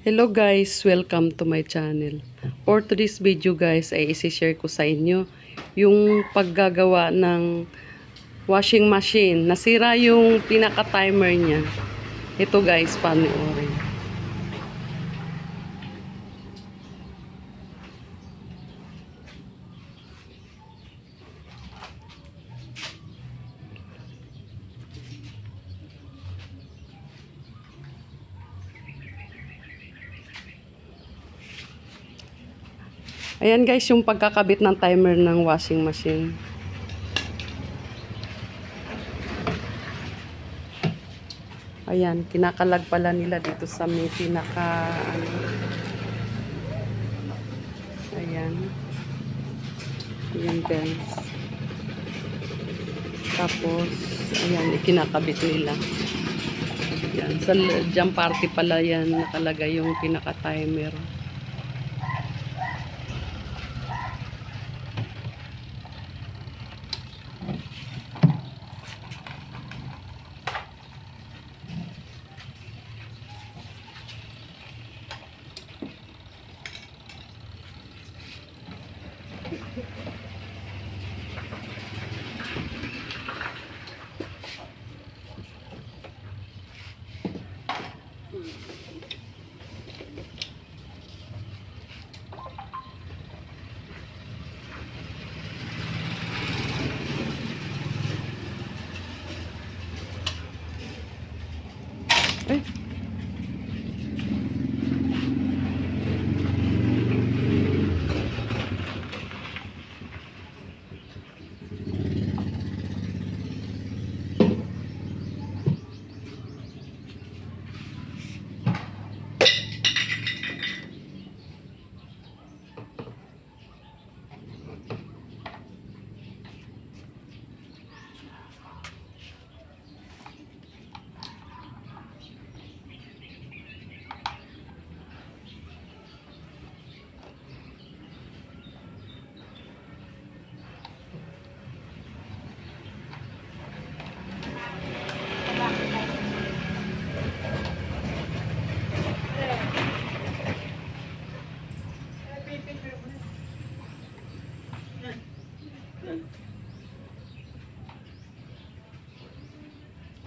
Hello guys, welcome to my channel. For today's video guys ay isi-share ko sa inyo yung paggagawa ng washing machine. Nasira yung pinaka-timer niya. Ito guys, panoorin. Ayan guys, yung pagkakabit ng timer ng washing machine. Ayan, kinakalag pala nila dito sa may pinaka ayan. Ayan guys. Tapos, ayan, ikinakabit nila. Ayan, sa jump party pala yan nakalagay yung pinaka-timer. Eh.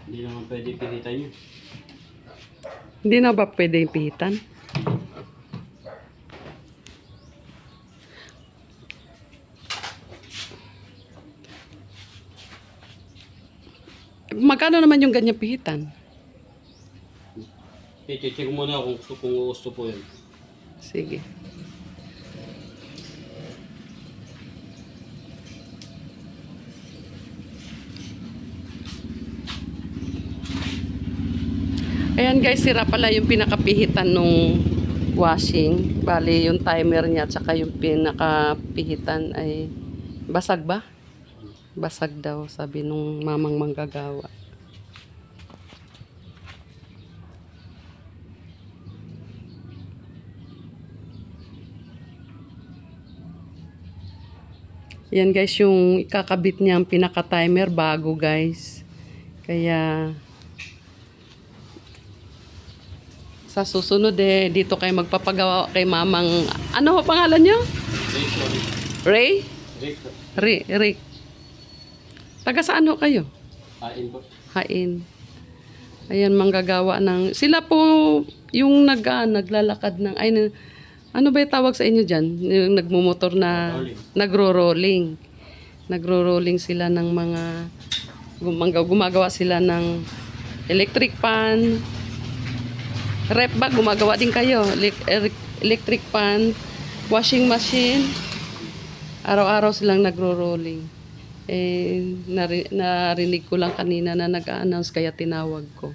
Hindi naman pwede pilitan yun. Hindi na ba pwede ipihitan? Magkano naman yung ganyan pihitan? I-check muna kung gusto po yun. Sige. Ayan guys, sira pala yung pinakapihitan nung washing. Bali, yung timer niya at saka yung pinakapihitan ay basag ba? Basag daw, sabi nung mamang manggagawa. Yan guys, yung ikakabit niya ang pinaka-timer bago guys. Kaya sa susunod dito kayo magpapagawa kay mamang, ano ho pangalan niyo? Ray? Rick. Taga saan ho kayo? Hain po. Hain. Ayan, manggagawa ng, sila po yung naglalakad ng, ano ba yung tawag sa inyo dyan? Yung nagmumotor na, nagro-rolling. Nagro-rolling sila ng mga, gumagawa sila ng electric pan, rep ba? Gumagawa din kayo. Electric pan, washing machine. Araw-araw silang nagro-rolling. Narinig ko lang kanina na nag-a-announce kaya tinawag ko.